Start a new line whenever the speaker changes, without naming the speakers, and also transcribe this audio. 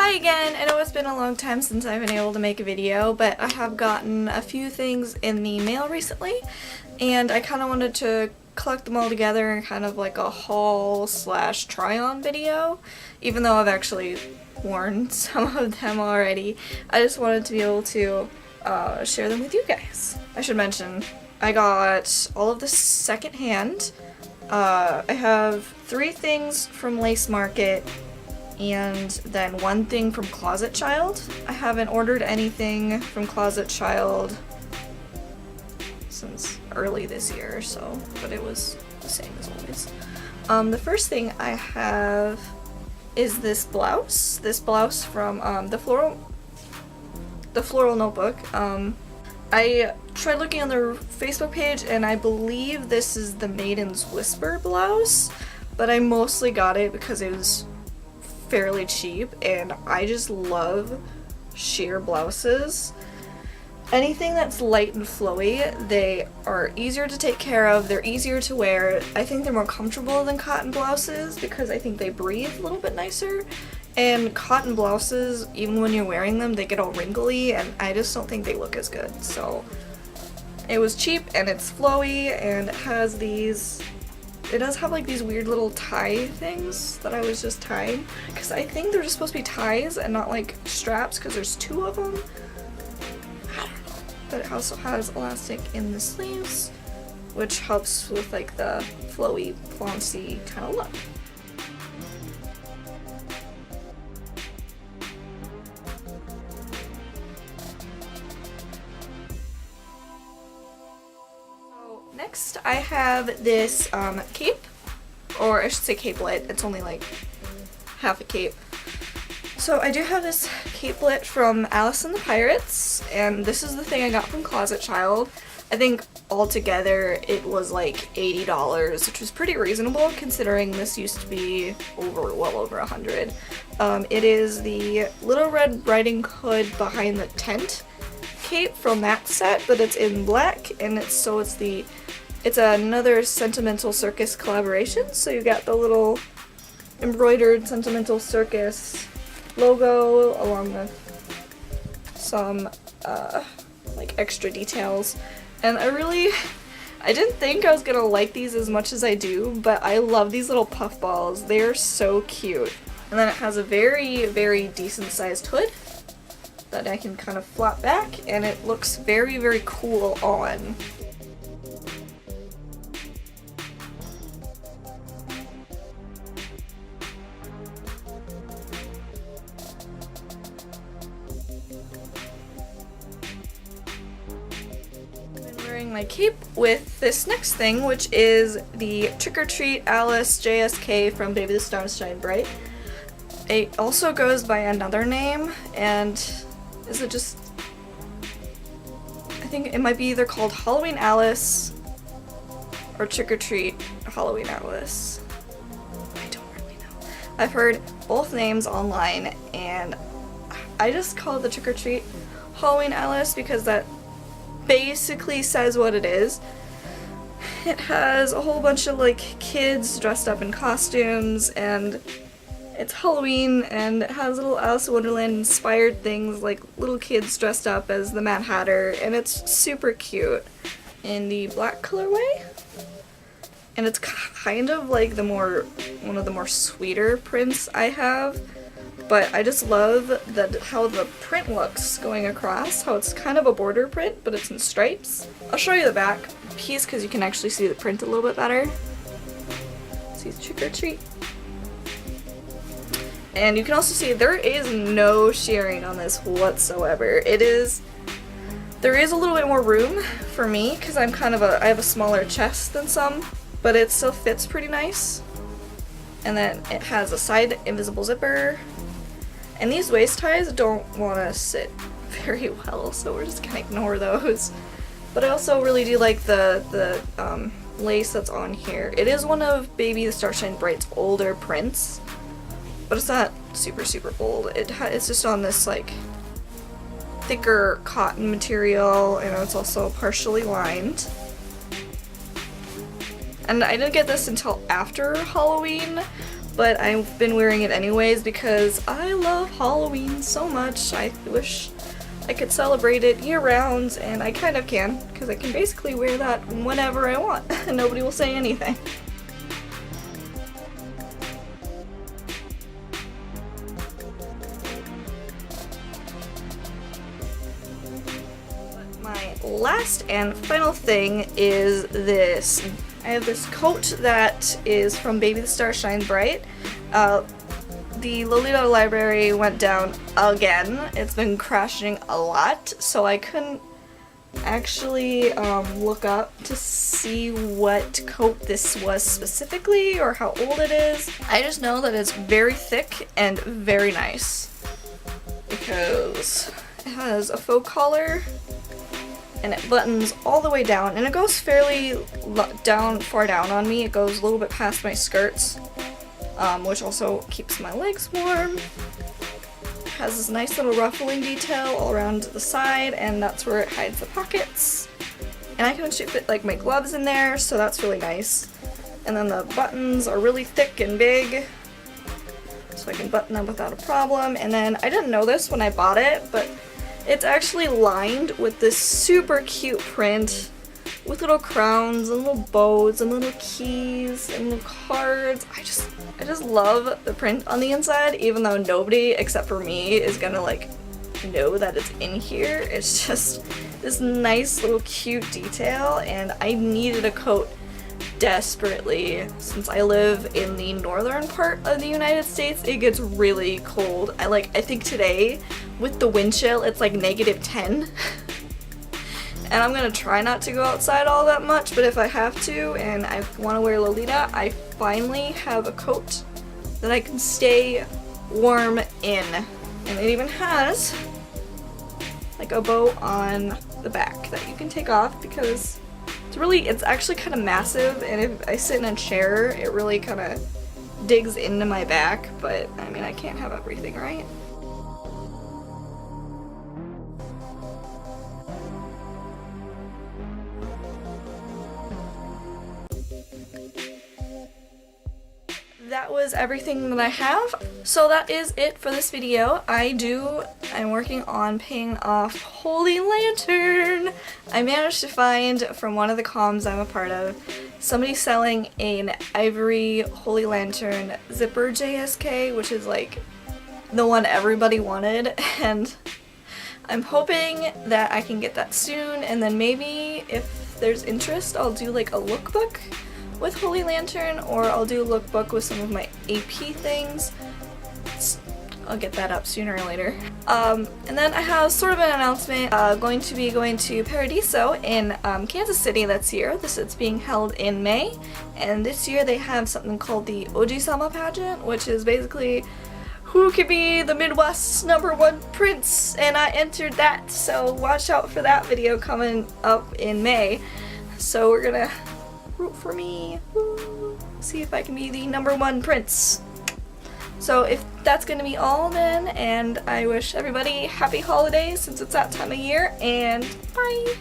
Hi again! I know it's been a long time since I've been able to make a video, but I have gotten a few things in the mail recently, and I kind of wanted to collect them all together in kind of like a haul slash try-on video. Even though I've actually worn some of them already, I just wanted to be able to share them with you guys. I should mention, I got all of this secondhand. I have 3 things from Lace Market, and then 1 thing from Closet Child. I haven't ordered anything from Closet Child since early this year, but it was the same as always. The first thing I have is this blouse. This blouse from the Floral Notebook. I tried looking on their Facebook page, and I believe this is the Maiden's Whisper blouse, but I mostly got it because it was fairly cheap, and I just love sheer blouses. Anything that's light and flowy, they are easier to take care of, they're easier to wear. I think they're more comfortable than cotton blouses because I think they breathe a little bit nicer. And cotton blouses, even when you're wearing them, they get all wrinkly, and I just don't think they look as good. So it was cheap, and it's flowy, and it has these, it does have like these weird little tie things that I was just tying, because I think they're just supposed to be ties and not like straps, because there's 2 of them. I don't know. But it also has elastic in the sleeves, which helps with like the flowy, flouncy kind of look. Next, I have this cape, or I should say capelet. It's only like half a cape. So I do have this capelet from Alice and the Pirates, and this is the thing I got from Closet Child. I think altogether it was like $80, which was pretty reasonable considering this used to be well over $100. It is the Little Red Riding Hood Behind the Tent cape from that set, but it's in black, and it's another Sentimental Circus collaboration. So you got the little embroidered Sentimental Circus logo along with some like extra details. And I didn't think I was gonna like these as much as I do, but I love these little puff balls. They're so cute. And then it has a very, very decent sized hood that I can kind of flop back, and it looks very, very cool on. I'm wearing my cape with this next thing, which is the Trick or Treat Alice JSK from Baby the Stars Shine Bright. It also goes by another name, and is it just, I think it might be either called Halloween Alice or Trick or Treat Halloween Alice. I don't really know. I've heard both names online, and I just call it the Trick or Treat Halloween Alice because that basically says what it is. It has a whole bunch of like kids dressed up in costumes, and it's Halloween, and it has little Alice in Wonderland inspired things like little kids dressed up as the Mad Hatter, and it's super cute in the black colorway. And it's kind of like one of the more sweeter prints I have, but I just love how the print looks going across, how it's kind of a border print, but it's in stripes. I'll show you the back piece because you can actually see the print a little bit better. See Trick or Treat. And you can also see there is no shearing on this whatsoever. There is a little bit more room for me because I have a smaller chest than some, but it still fits pretty nice. And then it has a side invisible zipper. And these waist ties don't want to sit very well, so we're just gonna ignore those. But I also really do like the lace that's on here. It is one of Baby the Starshine Bright's older prints, but it's not super, super old. It's just on this like thicker cotton material, and it's also partially lined. And I didn't get this until after Halloween, but I've been wearing it anyways because I love Halloween so much. I wish I could celebrate it year-round, and I kind of can, because I can basically wear that whenever I want, and nobody will say anything. My last and final thing is this. I have this coat that is from Baby the Star Shine Bright. The Lolita library went down again. It's been crashing a lot, so I couldn't actually look up to see what coat this was specifically or how old it is. I just know that it's very thick and very nice because it has a faux collar and it buttons all the way down, and it goes fairly far down on me. It goes a little bit past my skirts, which also keeps my legs warm. It has this nice little ruffling detail all around the side, and that's where it hides the pockets. And I can actually fit like my gloves in there, so that's really nice. And then the buttons are really thick and big, so I can button them without a problem. And then I didn't know this when I bought it, but it's actually lined with this super cute print with little crowns and little bows and little keys and little cards. I just love the print on the inside, even though nobody except for me is gonna like know that it's in here. It's just this nice little cute detail, and I needed a coat desperately since I live in the northern part of the United States. It gets really cold. I think today with the wind chill it's like -10. And I'm gonna try not to go outside all that much, but if I have to and I want to wear Lolita, I finally have a coat that I can stay warm in. And it even has like a bow on the back that you can take off because it's actually kind of massive, and if I sit in a chair it really kind of digs into my back, but I mean I can't have everything, right? That was everything that I have. So that is it for this video. I'm working on paying off Holy Lantern. I managed to find from one of the comms I'm a part of, somebody selling an ivory Holy Lantern zipper JSK, which is like the one everybody wanted, and I'm hoping that I can get that soon, and then maybe if there's interest I'll do like a lookbook with Holy Lantern, or I'll do a lookbook with some of my AP things. I'll get that up sooner or later. And then I have sort of an announcement. Going to be going to Paradiso in Kansas City this year. It's being held in May, and this year they have something called the Oji-sama pageant, which is basically who could be the Midwest's #1 prince, and I entered that, so watch out for that video coming up in May. So we're gonna root for me. Woo. See if I can be the #1 prince. So if that's gonna be all then, and I wish everybody happy holidays since it's that time of year, and bye!